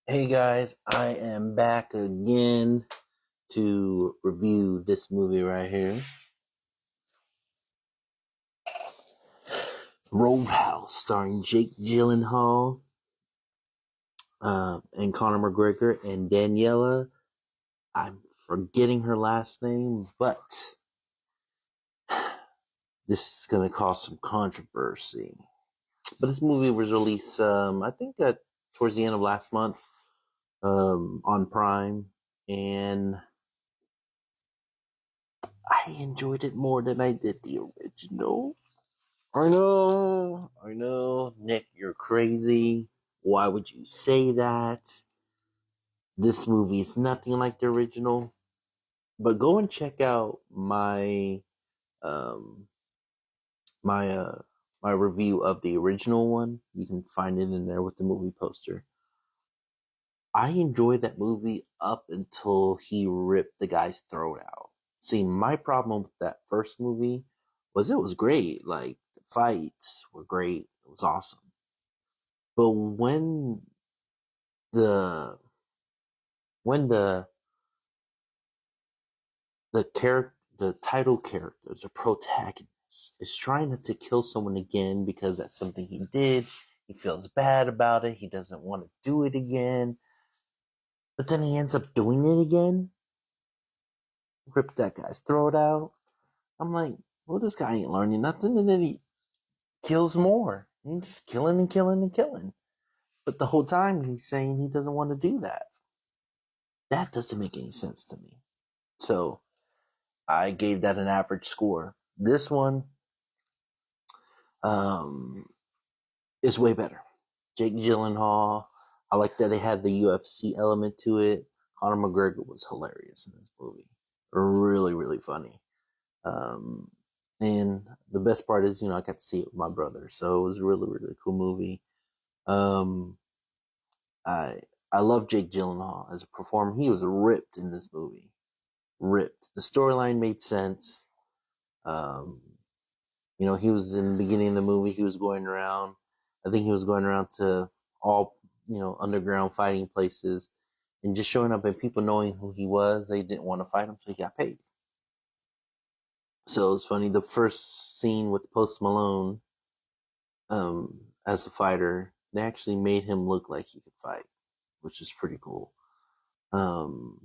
Hey guys, I am back again to review this movie right here, Roadhouse, starring Jake Gyllenhaal and Conor McGregor and Daniela. I'm forgetting her last name, but this is going to cause some controversy. But this movie was released, I think, towards the end of last month on Prime, and I enjoyed it more than I did the original. I know, Nick, you're crazy. Why would you say that? This movie is nothing like the original. But go and check out um my my review of the original one. You can find it in there with the movie poster. I enjoyed that movie up until he ripped the guy's throat out. See, my problem with that first movie was it was great. Like the fights were great. It was awesome. But the when the title character, the protagonist, is trying not to kill someone again because that's something he did, he feels bad about it, he doesn't want to do it again, but then he ends up doing it again, rip that guy's throat out. I'm like, well, this guy ain't learning nothing, and then he kills more. He's just killing and killing and killing. But the whole time he's saying he doesn't want to do that. That doesn't make any sense to me. So I gave that an average score. This one um, is way better. Jake Gyllenhaal. I like that it had the UFC element to it. Conor McGregor was hilarious in this movie. Really, really funny. Um, and the best part is, I got to see it with my brother, so it was a really, really cool movie. Um, I I love Jake Gyllenhaal as a performer. He was ripped in this movie. Ripped. The storyline made sense. Um, he was in the beginning of the movie. He was going around. I think he was going around to all underground fighting places, and just showing up and people knowing who he was. They didn't want to fight him, so he got paid. So it was funny. The first scene with Post Malone, as a fighter, they actually made him look like he could fight, which is pretty cool. Um,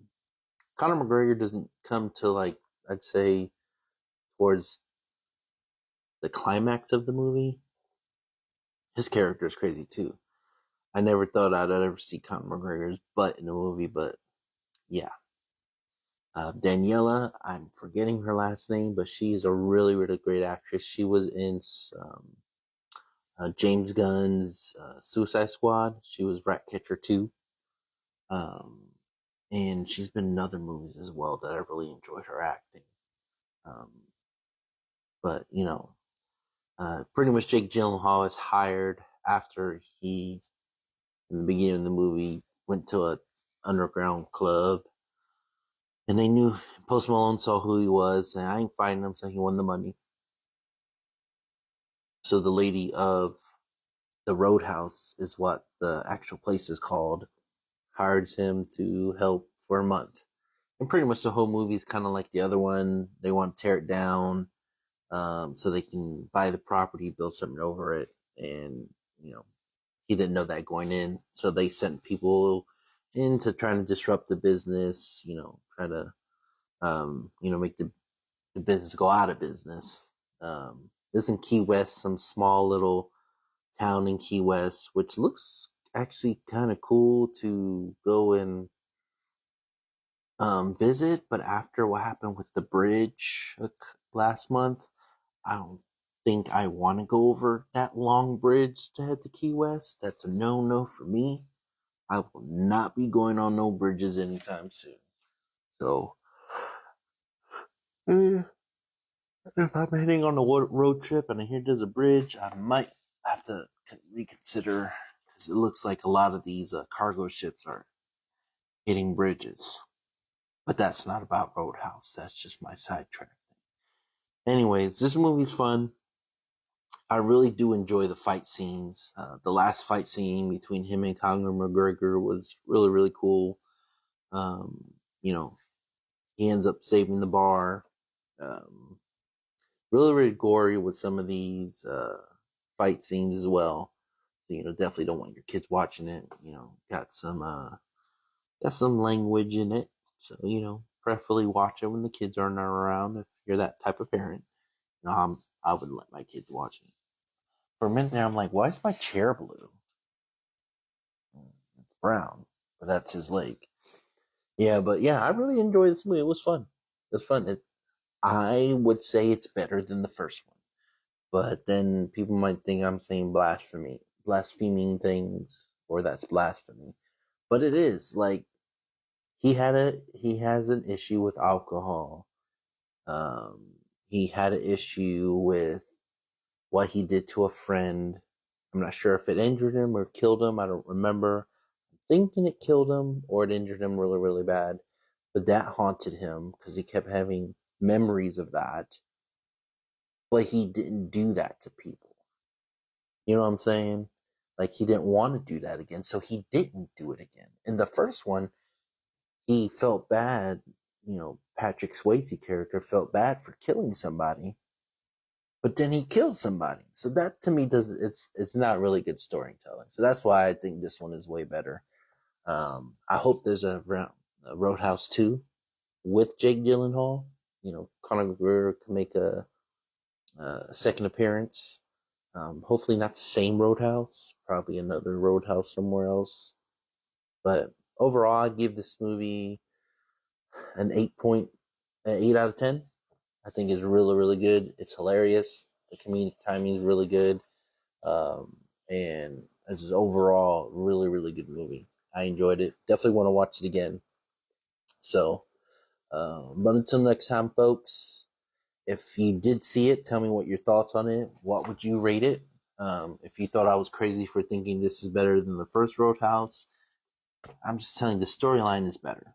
Conor McGregor doesn't come to, like, I'd say, towards the climax of the movie. His character is crazy too. I never thought I'd ever see Conor McGregor's butt in a movie, but yeah. Daniela, I'm forgetting her last name, but she's a really, really great actress. She was in James Gunn's Suicide Squad. She was Ratcatcher 2. Um, and she's been in other movies as well that I really enjoyed her acting. Um, but, pretty much Jake Gyllenhaal is hired after he, in the beginning of the movie, went to a underground club. And they knew Post Malone saw who he was, and I ain't fighting him, so he won the money. So the lady of the Roadhouse is what the actual place is called, hires him to help for a month. And pretty much the whole movie is kind of like the other one. They want to tear it down, so they can buy the property, build something over it. And, he didn't know that going in. So they sent people in to try to disrupt the business, try to, make the business go out of business. This in Key West, some small little town in Key West, which looks actually kind of cool to go and visit. But after what happened with the bridge last month, I don't think I want to go over that long bridge to head to Key West. That's a no for me. I will not be going on no bridges anytime soon. So, eh, if I'm heading on a road trip and I hear there's a bridge, I might have to reconsider because it looks like a lot of these cargo ships are hitting bridges. But that's not about Roadhouse. That's just my sidetrack. Anyways, this movie's fun. I really do enjoy the fight scenes. The last fight scene between him and Conor McGregor was really, really cool. You know, he ends up saving the bar. Um, really, really gory with some of these fight scenes as well. So, definitely don't want your kids watching it. Got some language in it. So, preferably watch it when the kids aren't around if you're that type of parent. I wouldn't let my kids watch it. For a minute there, I'm like, why is my chair blue? It's brown, but that's his leg. Yeah, but yeah, I really enjoyed this movie. It was fun. It was fun. I would say it's better than the first one, but then people might think I'm saying blaspheming things, or that's blasphemy. But it is like he has an issue with alcohol. He had an issue with what he did to a friend. I'm not sure if it injured him or killed him. I don't remember. I'm thinking it killed him or it injured him really, really bad. But that haunted him because he kept having memories of that. But he didn't do that to people. You know what I'm saying? Like he didn't want to do that again, so he didn't do it again. In the first one, he felt bad. Patrick Swayze character felt bad for killing somebody, but then he kills somebody. So that to me it's not really good storytelling. So that's why I think this one is way better. I hope there's a Roadhouse 2 with Jake Gyllenhaal. Conor McGregor can make a second appearance. Hopefully not the same Roadhouse, probably another Roadhouse somewhere else. But overall, I'd give this movie an 8 out of 10. I think it's really, really good. It's hilarious. The comedic timing is really good. And it's just overall really, really good movie. I enjoyed it. Definitely want to watch it again. So, but until next time, folks, if you did see it, tell me what your thoughts on it. What would you rate it? If you thought I was crazy for thinking this is better than the first Roadhouse, I'm just telling you the storyline is better.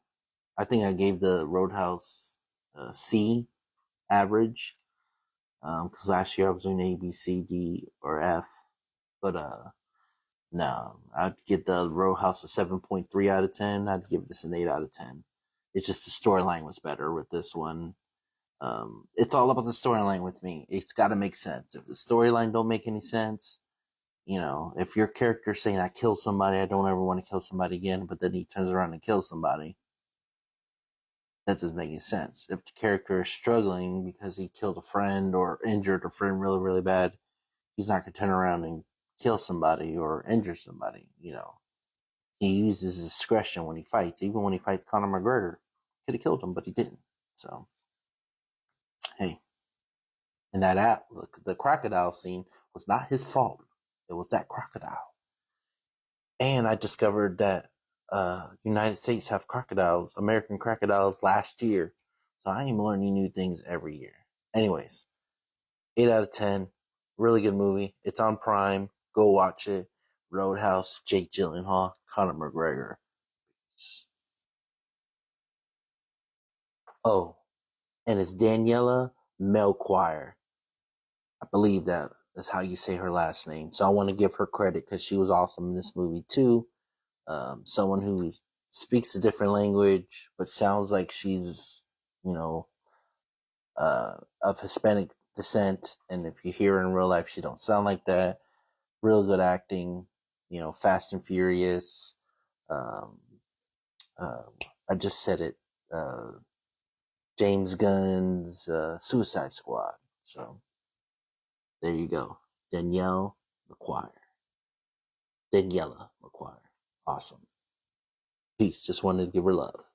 I think I gave the Roadhouse C average because last year I was doing A, B, C, D, or F. But no, I'd give the Roadhouse a 7.3 out of 10. I'd give this an 8 out of 10. It's just the storyline was better with this one. It's all about the storyline with me. It's got to make sense. If the storyline don't make any sense, if your character's saying I kill somebody, I don't ever want to kill somebody again, but then he turns around and kills somebody, that doesn't make any sense. If the character is struggling because he killed a friend or injured a friend really, really bad, he's not going to turn around and kill somebody or injure somebody. He uses his discretion when he fights. Even when he fights Conor McGregor, could have killed him, but he didn't. So, hey, and the crocodile scene was not his fault. It was that crocodile. And I discovered that United States have crocodiles, American crocodiles, last year. So I am learning new things every year. Anyways, 8 out of 10. Really good movie. It's on Prime. Go watch it. Roadhouse, Jake Gyllenhaal, Conor McGregor. Oh, and it's Daniela Melchior. I believe that's how you say her last name. So I want to give her credit because she was awesome in this movie too. Someone who speaks a different language but sounds like she's, of Hispanic descent. And if you hear her in real life, she don't sound like that. Real good acting. Fast and Furious. Um, uh, I just said it. James Gunn's Suicide Squad. So there you go. Daniela McQuire. Awesome. Peace. Just wanted to give her love.